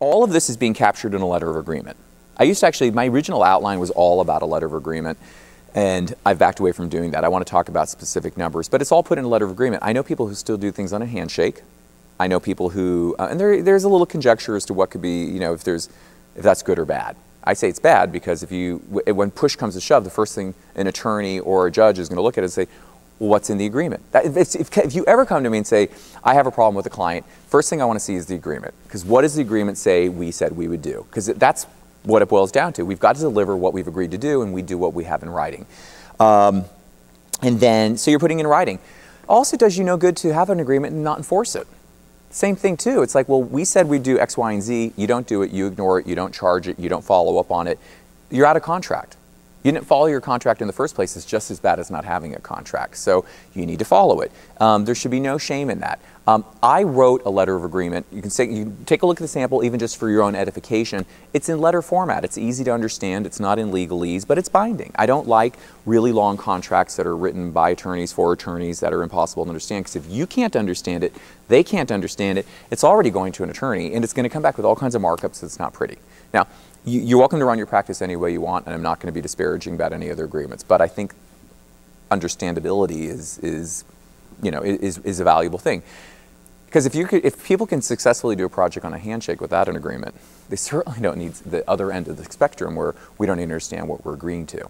all of this is being captured in a letter of agreement. I used to actually, my original outline was all about a letter of agreement, and I've backed away from doing that. I want to talk about specific numbers, but it's all put in a letter of agreement. I know people who still do things on a handshake. I know people who, and there's a little conjecture as to what could be, if that's good or bad. I say it's bad because when push comes to shove, the first thing an attorney or a judge is going to look at it and say, well, what's in the agreement? If you ever come to me and say, I have a problem with a client, first thing I want to see is the agreement. Because what does the agreement say we said we would do? Because that's what it boils down to. We've got to deliver what we've agreed to do, and we do what we have in writing. And then, so you're putting in writing. Also does you no good to have an agreement and not enforce it. Same thing too. It's like, well, we said we'd do X, Y, and Z. You don't do it. You ignore it. You don't charge it. You don't follow up on it. You're out of contract. You didn't follow your contract in the first place. It's just as bad as not having a contract. So you need to follow it. There should be no shame in that. I wrote a letter of agreement. You can take a look at the sample, even just for your own edification. It's in letter format. It's easy to understand. It's not in legalese, but it's binding. I don't like really long contracts that are written by attorneys for attorneys that are impossible to understand, because if you can't understand it, they can't understand it, it's already going to an attorney, and it's going to come back with all kinds of markups that's not pretty. Now, you're welcome to run your practice any way you want, and I'm not going to be disparaging about any other agreements, but I think understandability is a valuable thing. Because if people can successfully do a project on a handshake without an agreement, they certainly don't need the other end of the spectrum where we don't understand what we're agreeing to.